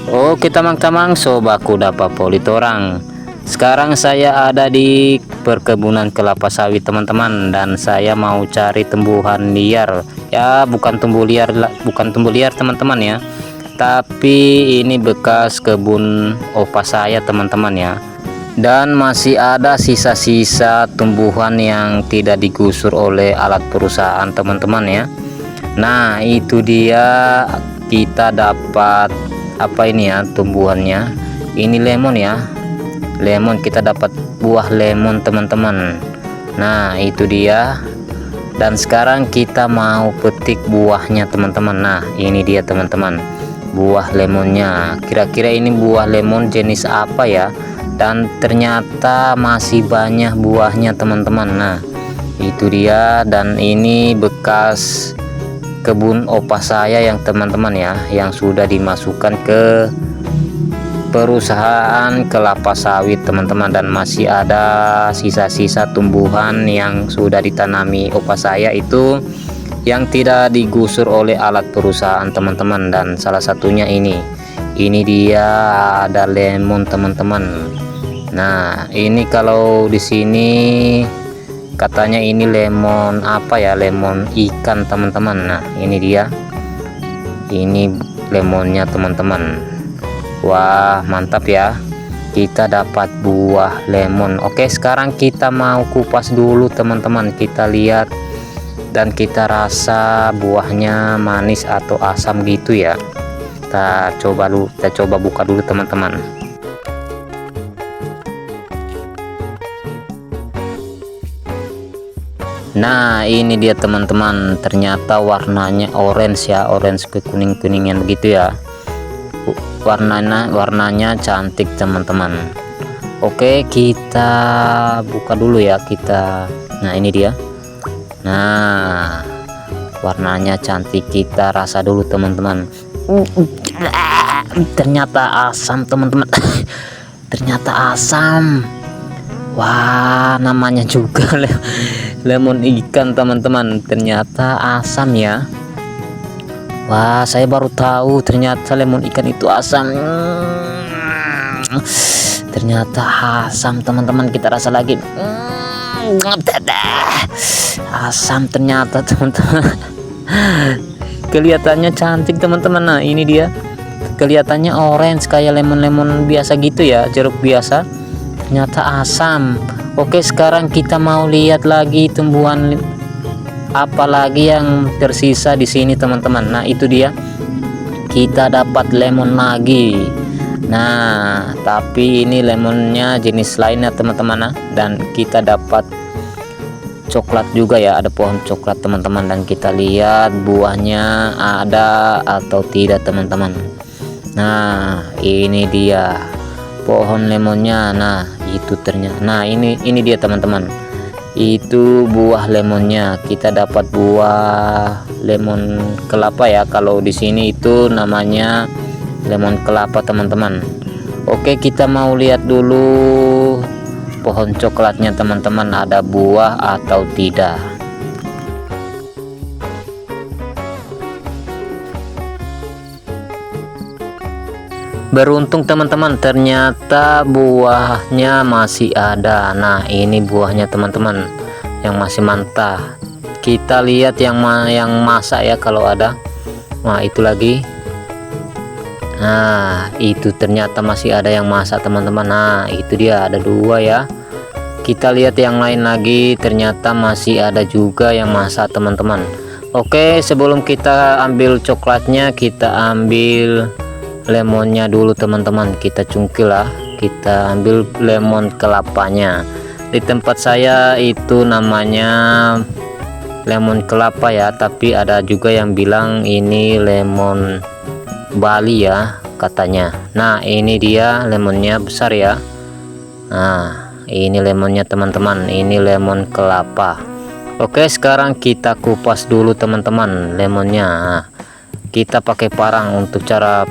Oke tamang-tamang sobaku dapat politorang. Sekarang saya ada di perkebunan kelapa sawit teman-teman, dan saya mau cari tumbuhan liar. Ya bukan tumbuh liar teman-teman ya. Tapi ini bekas kebun opa saya teman-teman ya. Dan masih ada sisa-sisa tumbuhan yang tidak digusur oleh alat perusahaan teman-teman ya. Nah itu dia, kita dapat apa ini ya tumbuhannya, ini lemon ya, lemon, kita dapat buah lemon teman-teman. Nah itu dia, dan sekarang kita mau petik buahnya teman-teman. Nah ini dia teman-teman, buah lemonnya. Kira-kira ini buah lemon jenis apa ya, dan ternyata masih banyak buahnya teman-teman. Nah itu dia, dan ini bekas kebun opa saya yang teman-teman ya, yang sudah dimasukkan ke perusahaan kelapa sawit teman-teman, dan masih ada sisa-sisa tumbuhan yang sudah ditanami opa saya itu yang tidak digusur oleh alat perusahaan teman-teman. Dan salah satunya ini dia, ada lemon teman-teman. Nah ini kalau di sini katanya ini lemon apa ya, lemon ikan teman-teman. Nah ini dia, ini lemonnya teman-teman. Wah mantap ya, kita dapat buah lemon. Oke sekarang kita mau kupas dulu teman-teman, kita lihat dan kita rasa buahnya manis atau asam gitu ya. Kita coba buka dulu teman-teman. Nah ini dia teman-teman, ternyata warnanya orange ya, orange ke kuning-kuningan begitu ya. Warnanya cantik teman-teman. Oke kita buka dulu ya kita. Nah ini dia, nah warnanya cantik, kita rasa dulu teman-teman. Ternyata asam teman-teman. Ternyata asam. Wah namanya juga lemon ikan teman-teman, ternyata asam ya. Wah saya baru tahu ternyata lemon ikan itu asam. Ternyata asam teman-teman, kita rasa lagi. Asam ternyata teman-teman. Kelihatannya cantik teman-teman. Nah ini dia, kelihatannya orange kayak lemon biasa gitu ya, jeruk biasa, ternyata asam. Oke sekarang kita mau lihat lagi tumbuhan apa lagi yang tersisa di sini teman-teman. Nah itu dia, kita dapat lemon lagi. Nah tapi ini lemonnya jenis lainnya teman-teman. Nah, dan kita dapat coklat juga ya, ada pohon coklat teman-teman, dan kita lihat buahnya ada atau tidak teman-teman. Nah ini dia pohon lemonnya. Nah itu ternyata, nah ini dia teman-teman, itu buah lemonnya. Kita dapat buah lemon kelapa ya, kalau di sini itu namanya lemon kelapa teman-teman. Oke kita mau lihat dulu pohon coklatnya teman-teman, ada buah atau tidak. Beruntung teman-teman, ternyata buahnya masih ada. Nah ini buahnya teman-teman yang masih mentah. Kita lihat yang masak ya kalau ada. Nah itu lagi. Nah itu ternyata masih ada yang masak teman-teman. Nah itu dia, ada dua ya. Kita lihat yang lain lagi, ternyata masih ada juga yang masak teman-teman. Oke sebelum kita ambil coklatnya, kita ambil lemonnya dulu teman-teman, kita cungkil lah, kita ambil lemon kelapanya. Di tempat saya itu namanya lemon kelapa ya, tapi ada juga yang bilang ini lemon Bali ya katanya. Nah ini dia lemonnya besar ya. Nah ini lemonnya teman-teman, ini lemon kelapa. Oke sekarang kita kupas dulu teman-teman lemonnya. Nah, kita pakai parang untuk cara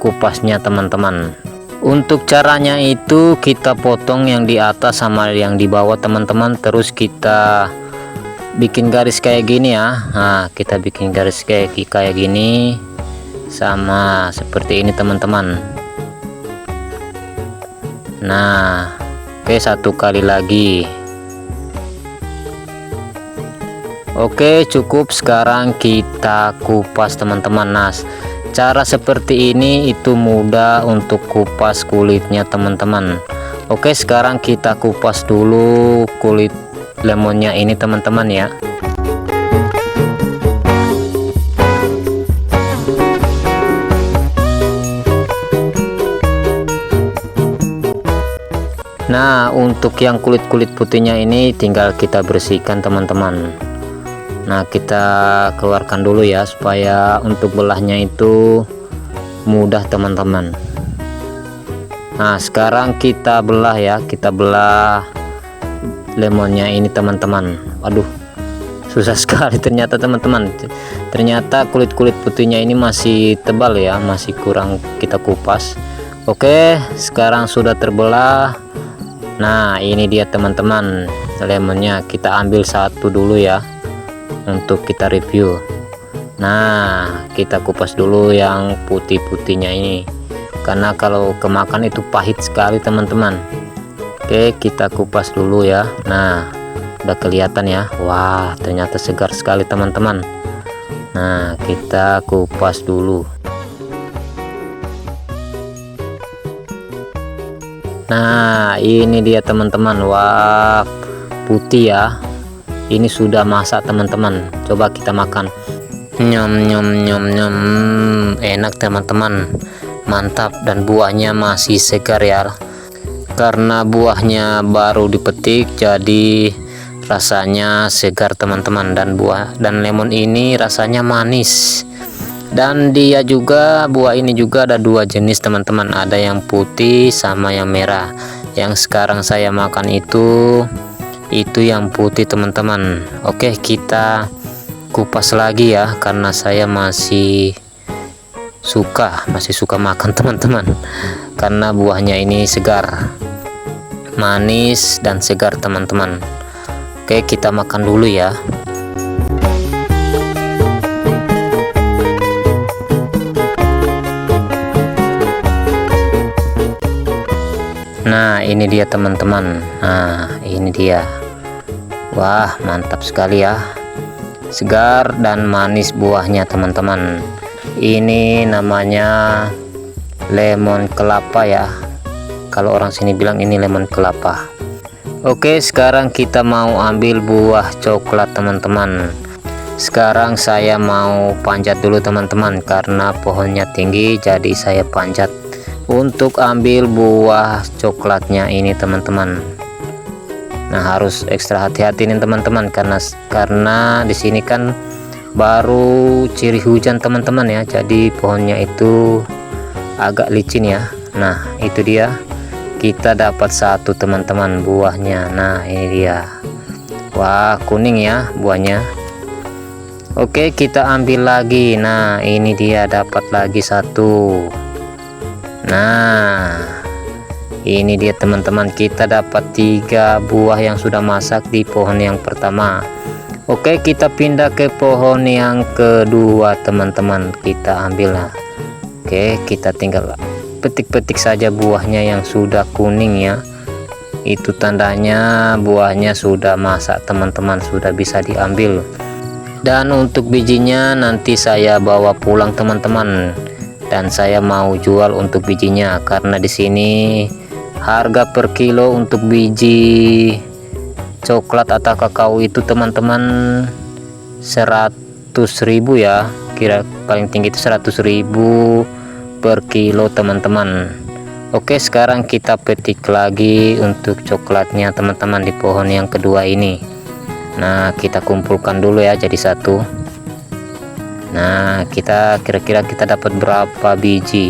kupasnya teman-teman. Untuk caranya itu kita potong yang di atas sama yang di bawah teman-teman, terus kita bikin garis kayak gini ya. Nah kita bikin garis kayak gini sama seperti ini teman-teman. Nah, oke, satu kali lagi. Oke, cukup. Sekarang kita kupas teman-teman. Nah, cara seperti ini itu mudah untuk kupas kulitnya teman-teman. Oke, sekarang kita kupas dulu kulit lemonnya ini teman-teman ya. Nah, untuk yang kulit-kulit putihnya ini tinggal kita bersihkan teman-teman. Nah, kita keluarkan dulu ya, supaya untuk belahnya itu mudah teman-teman. Nah, sekarang kita belah ya, kita belah lemonnya ini teman-teman. Aduh, susah sekali ternyata teman-teman. Ternyata kulit-kulit putihnya ini masih tebal ya, masih kurang kita kupas. Oke, sekarang sudah terbelah. Nah, ini dia teman-teman lemonnya. Kita ambil satu dulu ya untuk kita review. Nah, kita kupas dulu yang putih-putihnya ini, karena kalau kemakan itu pahit sekali teman-teman. Oke, kita kupas dulu ya. Nah, udah kelihatan ya. Wah, ternyata segar sekali teman-teman. Nah, kita kupas dulu. Nah, ini dia teman-teman. Wah, putih ya. Ini sudah masak teman-teman. Coba kita makan. Nyom nyom nyom nyom. Enak teman-teman. Mantap, dan buahnya masih segar ya. Karena buahnya baru dipetik, jadi rasanya segar teman-teman. Dan lemon ini rasanya manis. Dan dia juga, buah ini juga ada dua jenis teman-teman, ada yang putih sama yang merah. Yang sekarang saya makan itu yang putih teman-teman. Oke, kita kupas lagi ya, karena saya masih suka makan teman-teman, karena buahnya ini segar, manis dan segar teman-teman. Oke, kita makan dulu ya. Nah, ini dia teman-teman. Nah, ini dia. Wah, mantap sekali ya. Segar dan manis buahnya teman-teman. Ini namanya lemon kelapa ya. Kalau orang sini bilang ini lemon kelapa. Oke, sekarang kita mau ambil buah coklat teman-teman. Sekarang saya mau panjat dulu teman-teman, karena pohonnya tinggi, jadi saya panjat untuk ambil buah coklatnya ini teman-teman. Nah, harus ekstra hati-hati nih teman-teman, karena di sini kan baru ciri hujan teman-teman ya, jadi pohonnya itu agak licin ya. Nah, itu dia, kita dapat satu teman-teman buahnya. Nah, ini dia. Wah, kuning ya buahnya. Oke, kita ambil lagi. Nah, ini dia, dapat lagi satu. Nah, ini dia teman-teman, kita dapat 3 buah yang sudah masak di pohon yang pertama. Oke, kita pindah ke pohon yang kedua teman-teman, kita ambil. Nah, oke, kita tinggal petik-petik saja buahnya yang sudah kuning ya. Itu tandanya buahnya sudah masak teman-teman, sudah bisa diambil. Dan untuk bijinya nanti saya bawa pulang teman-teman, dan saya mau jual untuk bijinya, karena di sini harga per kilo untuk biji coklat atau kakao itu teman-teman 100.000 ya, kira paling tinggi itu 100.000 per kilo teman-teman. Oke, sekarang kita petik lagi untuk coklatnya teman-teman di pohon yang kedua ini. Nah, kita kumpulkan dulu ya jadi satu. Nah, kita kira-kira kita dapat berapa biji?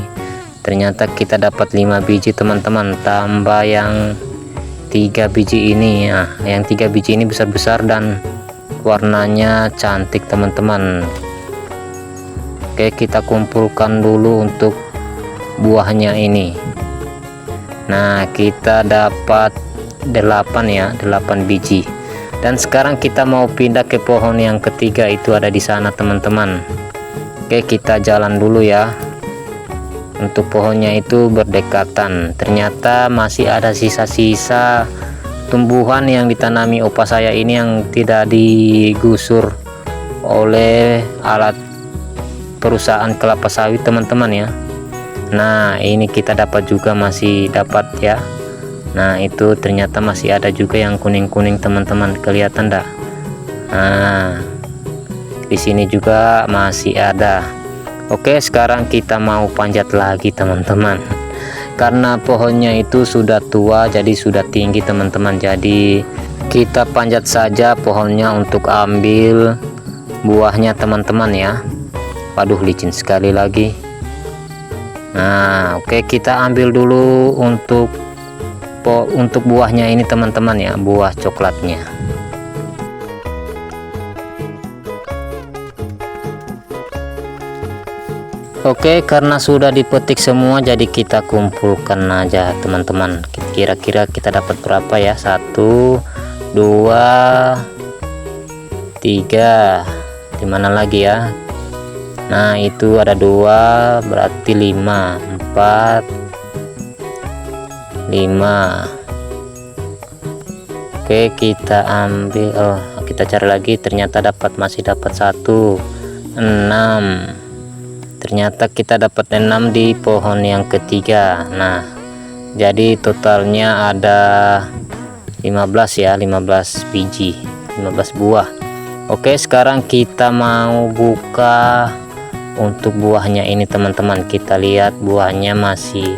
Ternyata kita dapat 5 biji teman-teman, tambah yang 3 biji ini ya. Yang 3 biji ini besar-besar dan warnanya cantik teman-teman. Oke, kita kumpulkan dulu untuk buahnya ini. Nah, kita dapat 8 ya, 8 biji. Dan sekarang kita mau pindah ke pohon yang ketiga, itu ada di sana teman-teman. Oke, kita jalan dulu ya. Untuk pohonnya itu berdekatan, ternyata masih ada sisa-sisa tumbuhan yang ditanami opa saya ini yang tidak digusur oleh alat perusahaan kelapa sawit teman-teman ya. Nah, ini kita dapat juga, masih dapat ya. Nah, itu ternyata masih ada juga yang kuning-kuning teman-teman, kelihatan enggak? Nah, di sini juga masih ada. Oke, sekarang kita mau panjat lagi teman-teman, karena pohonnya itu sudah tua, jadi sudah tinggi teman-teman. Jadi kita panjat saja pohonnya untuk ambil buahnya teman-teman ya. Waduh, licin sekali lagi. Nah, oke, kita ambil dulu untuk buahnya ini teman-teman ya, buah coklatnya. Oke, karena sudah dipetik semua, jadi kita kumpulkan aja teman-teman. Kira-kira kita dapat berapa ya? 1 2 3, dimana lagi ya? Nah, itu ada 2, berarti 5, 4, 5. Oke, kita ambil. Oh, kita cari lagi, ternyata masih dapat 1, 6. Ternyata kita dapat 6 di pohon yang ketiga. Nah, jadi totalnya ada 15 ya, 15 biji, 15 buah. Oke, sekarang kita mau buka untuk buahnya ini teman-teman. Kita lihat buahnya masih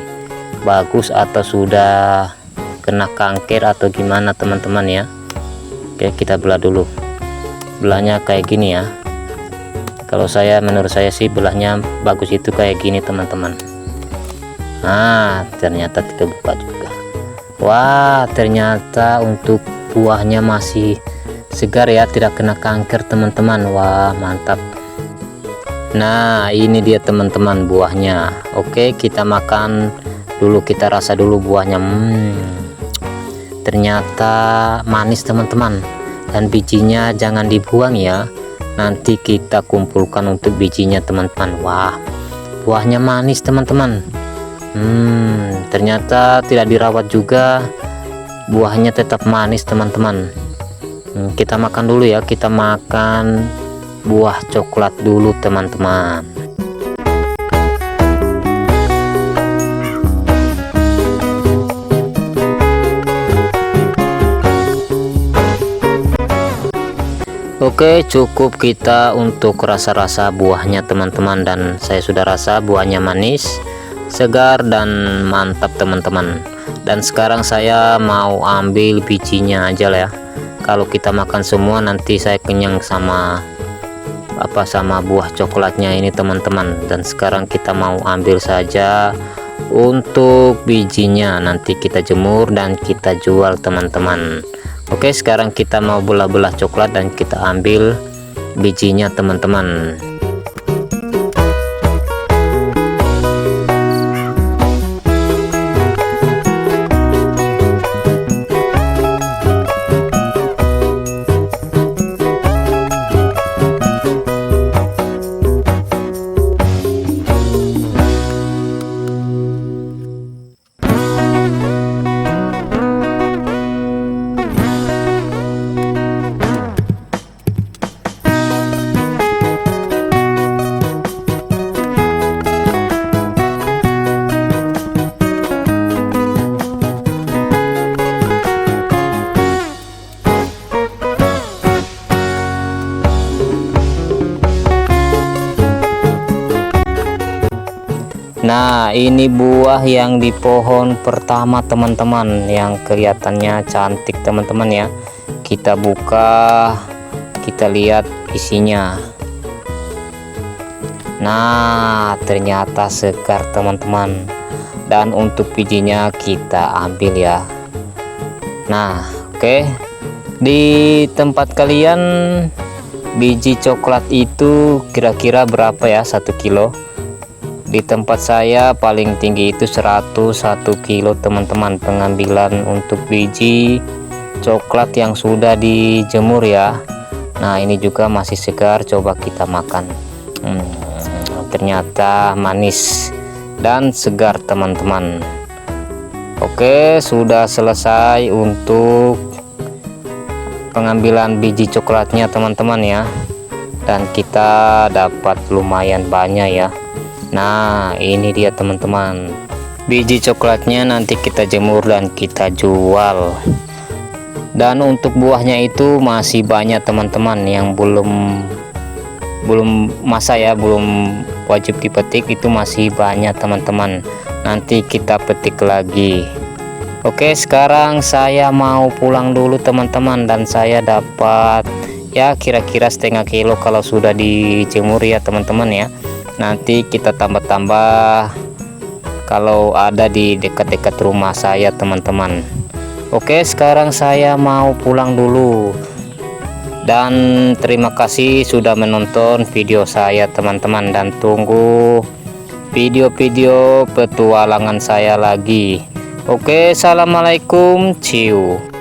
bagus atau sudah kena kanker atau gimana teman-teman ya. Oke, kita belah dulu. Belahnya kayak gini ya. Kalau menurut saya sih belahnya bagus itu kayak gini teman-teman. Nah, ternyata kita buka juga. Wah, ternyata untuk buahnya masih segar ya, tidak kena kanker teman-teman. Wah, mantap. Nah, ini dia teman-teman buahnya. Oke, kita makan dulu, kita rasa dulu buahnya. Ternyata manis teman-teman, dan bijinya jangan dibuang ya, nanti kita kumpulkan untuk bijinya teman-teman. Wah, buahnya manis teman-teman. Ternyata tidak dirawat juga, buahnya tetap manis teman-teman. Kita makan dulu ya, kita makan buah coklat dulu teman-teman. Oke, cukup kita untuk rasa-rasa buahnya teman-teman, dan saya sudah rasa buahnya manis, segar, dan mantap teman-teman. Dan sekarang saya mau ambil bijinya aja lah ya. Kalau kita makan semua nanti saya kenyang sama buah coklatnya ini teman-teman. Dan sekarang kita mau ambil saja untuk bijinya, nanti kita jemur dan kita jual teman-teman. Oke, sekarang kita mau belah-belah coklat dan kita ambil bijinya teman-teman. Nah, ini buah yang di pohon pertama teman-teman, yang kelihatannya cantik teman-teman ya. Kita buka, kita lihat isinya. Nah, ternyata segar teman-teman, dan untuk bijinya kita ambil ya. Nah, oke, di tempat kalian biji coklat itu kira-kira berapa ya, 1 kilo? Di tempat saya paling tinggi itu 101 kilo teman-teman, pengambilan untuk biji coklat yang sudah dijemur ya. Nah, ini juga masih segar, coba kita makan. ternyata manis dan segar teman-teman. Oke, sudah selesai untuk pengambilan biji coklatnya teman-teman ya, dan kita dapat lumayan banyak ya. Nah, ini dia teman-teman, biji coklatnya nanti kita jemur dan kita jual. Dan untuk buahnya itu masih banyak teman-teman yang belum masa ya, belum wajib dipetik, itu masih banyak teman-teman, nanti kita petik lagi. Oke, sekarang saya mau pulang dulu teman-teman, dan saya dapat ya kira-kira setengah kilo kalau sudah dijemur ya teman-teman ya. Nanti kita tambah-tambah kalau ada di dekat-dekat rumah saya teman-teman. Oke, sekarang saya mau pulang dulu, dan terima kasih sudah menonton video saya teman-teman, dan tunggu video-video petualangan saya lagi. Oke, assalamualaikum, ciu.